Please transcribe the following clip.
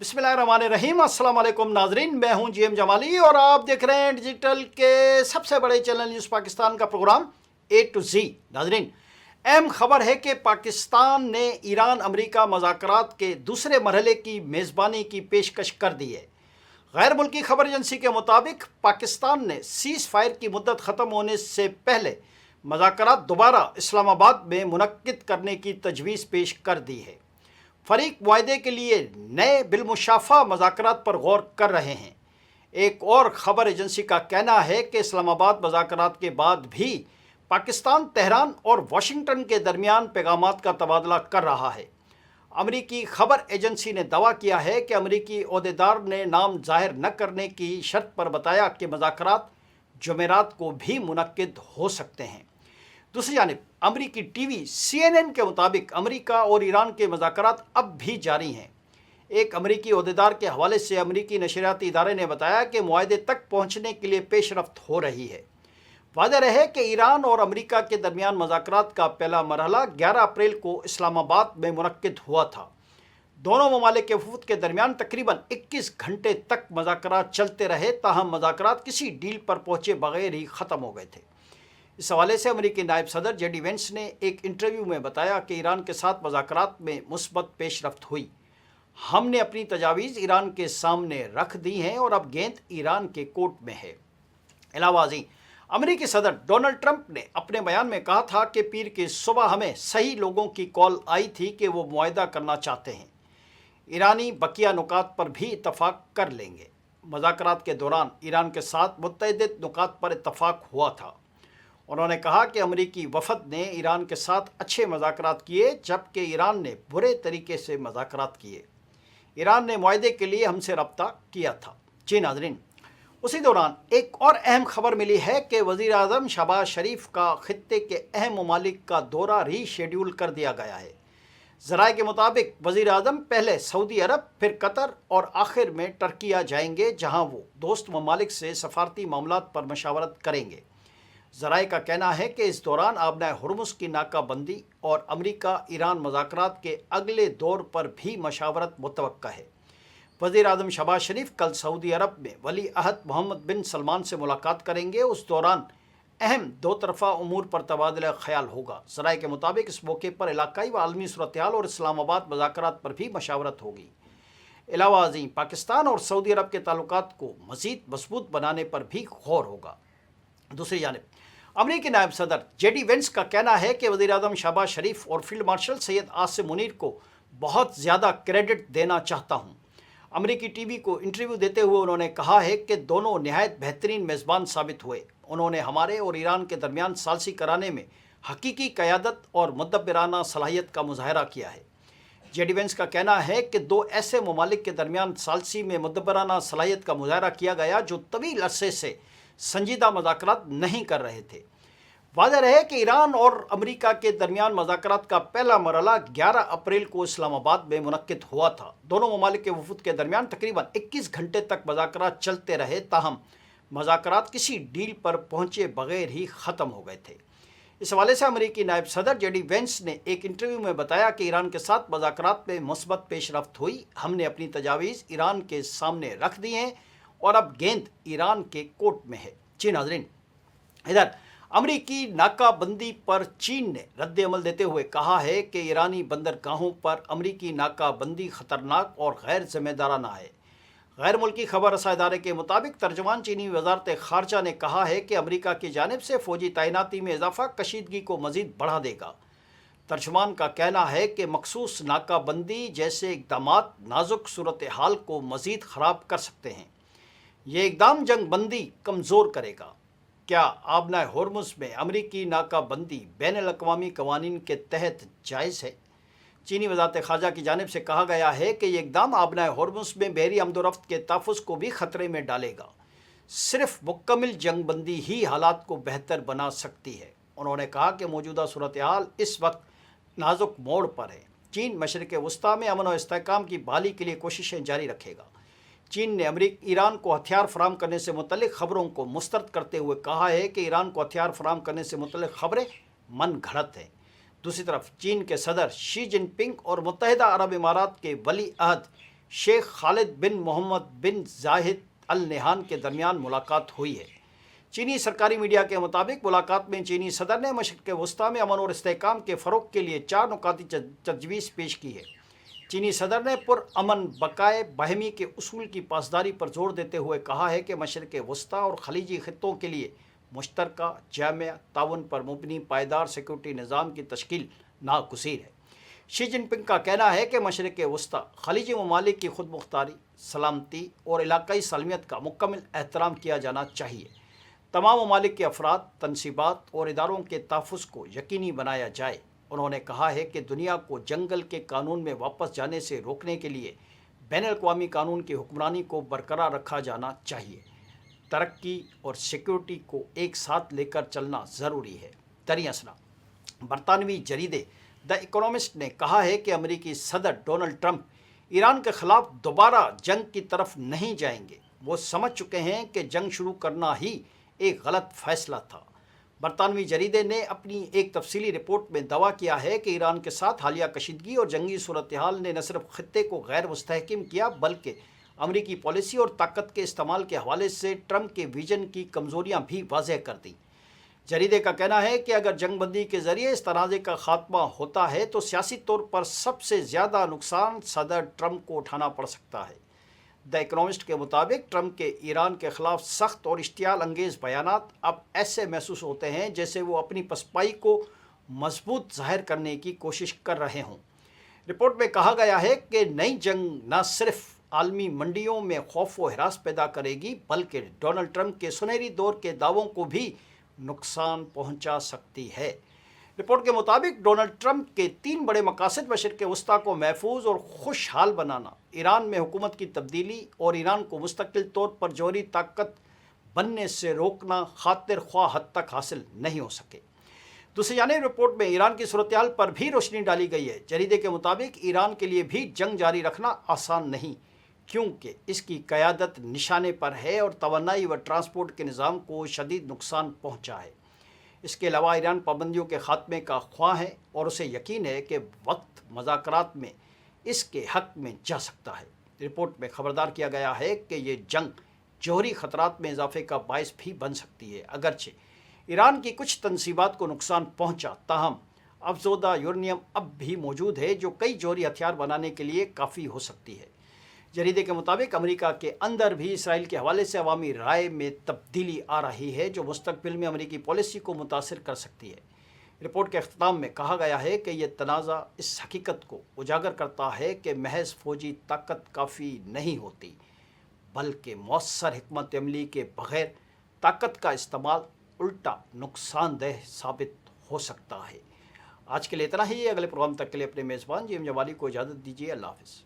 बिस्मिल्लाहिर्रहमानिर्रहीम। अस्सलाम वालेकुम नाजरीन, मैं हूं जीएम जमाली और आप देख रहे हैं डिजिटल के सबसे बड़े चैनल न्यूज़ पाकिस्तान का प्रोग्राम ए टू जी। नाजरीन, अहम खबर है कि पाकिस्तान ने ईरान अमेरिका मज़ाकरात के दूसरे मरहले की मेज़बानी की पेशकश कर दी है। गैर मुल्की खबर एजेंसी के मुताबिक पाकिस्तान ने सीज़ फायर की मुद्दत ख़त्म होने से पहले मज़ाकरात दोबारा इस्लामाबाद में मुनक्किद करने की तजवीज़ पेश कर दी है। फरीक मुआहदे के लिए नए बिलमुशाफा मज़ाकरात पर गौर कर रहे हैं। एक और ख़बर एजेंसी का कहना है कि इस्लामाबाद मज़ाकरात के बाद भी पाकिस्तान तेहरान और वाशिंगटन के दरमियान पैगामात का तबादला कर रहा है। अमरीकी खबर एजेंसी ने दावा किया है कि अमरीकी ओहदेदार ने नाम जाहिर न करने की शर्त पर बताया कि मज़ाकरात जुमेरात को भी मुनक्किद हो सकते हैं। दूसरी जानिब अमरीकी टीवी CNN के मुताबिक अमरीका और ईरान के मज़ाकरात अब भी जारी हैं। एक अमरीकी ओहदेदार के हवाले से अमरीकी नशरियाती इदारे ने बताया कि मुआहदे तक पहुँचने के लिए पेशरफ्त हो रही है। वाज़ेह रहे कि ईरान और अमरीका के दरमियान मज़ाकरात का पहला मरहला 11 अप्रैल को इस्लामाबाद में मुनक्किद हुआ था। दोनों ममालिक के वफूद के दरमियान तकरीबन 21 घंटे तक मज़ाकरात चलते रहे, ताहम मज़ाकरात किसी डील पर पहुँचे बगैर ही ख़त्म हो गए थे। इस हवाले से अमरीकी नायब सदर JD वेंस ने एक इंटरव्यू में बताया कि ईरान के साथ मज़ाकरात में मुस्बत पेशरफ्त हुई। हमने अपनी तजावीज़ ईरान के सामने रख दी हैं और अब गेंद ईरान के कोर्ट में है। इलावाजी अमरीकी सदर डोनाल्ड ट्रंप ने अपने बयान में कहा था कि पीर की सुबह हमें सही लोगों की कॉल आई थी कि वो मुआहदा करना चाहते हैं। ईरानी बकिया नुकात पर भी इत्तफाक कर लेंगे। मज़ाकरात के दौरान ईरान के साथ मुतअद्दिद नुकात पर इत्तफाक हुआ था। उन्होंने कहा कि अमरीकी वफद ने ईरान के साथ अच्छे मज़ाकरात किए, जबकि ईरान ने बुरे तरीके से मज़ाकरात किए। ईरान ने मुआहदे के लिए हमसे रब्ता किया था। जी नाज़रीन, उसी दौरान एक और अहम खबर मिली है कि वज़ीर आज़म शहबाज शरीफ का खित्ते के अहम ममालिक का दौरा रीशेड्यूल कर दिया गया है। ज़राए के मुताबिक वज़ीर आज़म पहले सऊदी अरब, फिर कतर और आखिर में टर्किया जाएंगे, जहाँ वो दोस्त ममालिक से सफारती मामलात पर मशावरत करेंगे। ज़राए का कहना है कि इस दौरान आबनाए हुर्मुज़ की नाकाबंदी और अमरीका ईरान मज़ाकरात के अगले दौर पर भी मशावरत मुतवक्का है। वज़ीर आज़म शहबाज शरीफ कल सऊदी अरब में वली अहद मोहम्मद बिन सलमान से मुलाकात करेंगे। उस दौरान अहम दो तरफ़ा उमूर पर तबादला ख्याल होगा। ज़राए के मुताबिक इस मौके पर इलाकाई व आलमी सूरत-ए-हाल और इस्लामाबाद मज़ाकरात पर भी मशावरत होगी। अलावा अज़ीं पाकिस्तान और सऊदी अरब के ताल्लुकात को मज़ीद मज़बूत बनाने पर भी गौर होगा। दूसरी जानिब अमरीकी नायब सदर JD वेंस का कहना है कि वज़ीर आज़म शहबाज शरीफ और फील्ड मार्शल सैयद आसिम मुनीर को बहुत ज़्यादा क्रेडिट देना चाहता हूँ। अमरीकी टीवी को इंटरव्यू देते हुए उन्होंने कहा है कि दोनों नहायत बेहतरीन मेज़बान साबित हुए। उन्होंने हमारे और ईरान के दरमियान सालसी कराने में हकीकी क़यादत और मुदब्बिराना सलाहियत का मुज़ाहरा किया है। JD वेंस का कहना है कि दो ऐसे ममालिक के दरमियान सालसी में मुदब्बिराना सलाहियत का मुज़ाहरा किया गया जो तवील अरसे से संजीदा मज़ाकरात नहीं कर रहे थे। वाज़ेह रहे कि ईरान और अमरीका के दरमियान मज़ाकरात का पहला मरहला 11 अप्रैल को इस्लामाबाद में मुनक्किद हुआ था। दोनों ममालिक के वफूद के दरमियान तकरीबन 21 घंटे तक मज़ाकरात चलते रहे, ताहम मज़ाकरात किसी डील पर पहुँचे बगैर ही ख़त्म हो गए थे। इस हवाले से अमरीकी नायब सदर JD वेंस ने एक इंटरव्यू में बताया कि ईरान के साथ मज़ाकरात में मुस्बत पेशरफ्त हुई। हमने अपनी तजावीज़ ईरान के सामने रख दी हैं और अब गेंद ईरान के कोर्ट में है। जी नाज़रीन, इधर अमरीकी नाकाबंदी पर चीन ने रद्द अमल देते हुए कहा है कि ईरानी बंदरगाहों पर अमरीकी नाकाबंदी ख़तरनाक और गैर ज़िम्मेदाराना है। गैर मुल्की खबर रसा इदारे के मुताबिक तर्जुमान चीनी वज़ारत ख़ारजा ने कहा है कि अमरीका की जानिब से फ़ौजी तैनाती में इजाफ़ा कशीदगी को मज़ीद बढ़ा देगा। तर्जुमान का कहना है कि मखसूस नाकाबंदी जैसे इक़दामात नाजुक सूरत हाल को मज़ीद ख़राब कर सकते हैं। ये इक़दाम जंग बंदी कमज़ोर करेगा। क्या आबनाए हुर्मुज़ में अमरीकी नाकाबंदी बैनुल-अक़वामी क़वानीन के तहत जायज़ है? चीनी वज़ारत ख़ारजा की जानिब से कहा गया है कि ये इक़दाम आबनाए हुर्मुज़ में बहरी आमदोरफ़्त के तहफ़्फ़ुज़ को भी ख़तरे में डालेगा। सिर्फ मुकम्मल जंग बंदी ही हालात को बेहतर बना सकती है। उन्होंने कहा कि मौजूदा सूरत-ए-हाल इस वक्त नाजुक मोड़ पर है। चीन मशरिक़ वस्ता में अमन और इस्तेहकाम की बहाली के लिए कोशिशें जारी रखेगा। चीन ने ईरान को हथियार फराम करने से मुतल्लिक़ ख़बरों को मुस्तरद करते हुए कहा है कि ईरान को हथियार फराम करने से मुतल्लिक़ ख़बरें मन घड़त हैं। दूसरी तरफ चीन के सदर शी जिनपिंग और मुत्तहिदा अरब इमारात के वली अहद शेख खालिद बिन मोहम्मद बिन जाहिद अल नहान के दरमियान मुलाकात हुई है। चीनी सरकारी मीडिया के मुताबिक मुलाकात में चीनी सदर ने मशरिक़ वस्ती में अमन और इस्तेहकाम के फ़रोग़ के लिए 4 नुकाती तजवीज़ पेश की है। चीनी सदर ने पुरअमन बकाए बहमी के उसूल की पासदारी पर जोर देते हुए कहा है कि मशरिक़ वस्ती और खलीजी ख़ित्तों के लिए मुश्तरका जामिया ताउन पर मुबनी पायदार सिक्योरिटी निज़ाम की तश्कील नागुज़ीर है। शी जिनपिंग का कहना है कि मशरिक़ वस्ती खलीजी ममालिक की खुद मुख्तारी, सलामती और इलाकाई सालमियत का मुकम्मल एहतराम किया जाना चाहिए। तमाम ममालिक के अफराद, तनसीबात और इदारों के तहफ़्फ़ुज़ को यकीनी बनाया जाए। उन्होंने कहा है कि दुनिया को जंगल के कानून में वापस जाने से रोकने के लिए बैनुल-अक़वामी कानून की हुक्मरानी को बरकरार रखा जाना चाहिए। तरक्की और सिक्योरिटी को एक साथ लेकर चलना ज़रूरी है। दरियासना बरतानवी जरीदे द इकोनॉमिस्ट ने कहा है कि अमेरिकी सदर डोनाल्ड ट्रंप ईरान के ख़िलाफ़ दोबारा जंग की तरफ नहीं जाएंगे। वो समझ चुके हैं कि जंग शुरू करना ही एक गलत फ़ैसला था। बरतानवी जरीदे ने अपनी एक तफसीली रिपोर्ट में दावा किया है कि ईरान के साथ हालिया कशीदगी और जंगी सूरत हाल ने न सिर्फ खित्ते को गैर मुस्तहकम किया, बल्कि अमरीकी पॉलिसी और ताकत के इस्तेमाल के हवाले से ट्रंप के विजन की कमज़ोरियाँ भी वाज़ेह कर दी। जरीदे का कहना है कि अगर जंगबंदी के ज़रिए इस तनाज़े का ख़ात्मा होता है तो सियासी तौर पर सबसे ज़्यादा नुकसान सदर ट्रंप को उठाना पड़ सकता है। द इकोनॉमिस्ट के मुताबिक ट्रंप के ईरान के ख़िलाफ़ सख्त और इश्तियाल अंगेज़ बयानात अब ऐसे महसूस होते हैं जैसे वो अपनी पसपाई को मजबूत ज़ाहिर करने की कोशिश कर रहे हों। रिपोर्ट में कहा गया है कि नई जंग न सिर्फ आलमी मंडियों में खौफ व हिरास पैदा करेगी, बल्कि डोनाल्ड ट्रंप के सुनहरी दौर के दावों को भी नुकसान पहुंचा सकती है। रिपोर्ट के मुताबिक डोनाल्ड ट्रंप के 3 बड़े मकासद मशरिक़ वस्ती को महफूज और खुशहाल बनाना, ईरान में हुकूमत की तब्दीली और ईरान को मुस्तकिल तौर पर जौहरी ताकत बनने से रोकना खातिर ख्वाह हद तक हासिल नहीं हो सके। दूसरी जानिब रिपोर्ट में ईरान की सूरत हाल पर भी रोशनी डाली गई है। जरीदे के मुताबिक ईरान के लिए भी जंग जारी रखना आसान नहीं, क्योंकि इसकी क़यादत निशाने पर है और तवानाई व ट्रांसपोर्ट के निज़ाम को शदीद नुकसान पहुँचा है। इसके अलावा ईरान पाबंदियों के ख़ात्मे का ख्वाह है और उसे यकीन है कि वक्त मुज़ाकरात में इसके हक़ में जा सकता है। रिपोर्ट में ख़बरदार किया गया है कि ये जंग जौहरी ख़तरात में इजाफ़े का बायस भी बन सकती है। अगरचे ईरान की कुछ तनसीबात को नुकसान पहुँचा, ताहम अफज़ोदा यूरेनियम अब भी मौजूद है जो कई जौहरी हथियार बनाने के लिए काफ़ी हो सकती है। जरीदे के मुताबिक अमेरिका के अंदर भी इसराइल के हवाले से अवामी राय में तब्दीली आ रही है जो मुस्तक़बिल में अमेरिकी पॉलिसी को मुतासिर कर सकती है। रिपोर्ट के अख्ताम में कहा गया है कि यह तनाज़ा इस हकीकत को उजागर करता है कि महज फ़ौजी ताकत काफ़ी नहीं होती, बल्कि मौसर हिकमत अमली के बग़ैर ताकत का इस्तेमाल उल्टा नुकसानदेह साबित हो सकता है। आज के लिए इतना ही। अगले प्रोग्राम तक के लिए अपने मेज़बान JM जमाली को इजाज़त दीजिए। अल्लाह हाफ़िज़।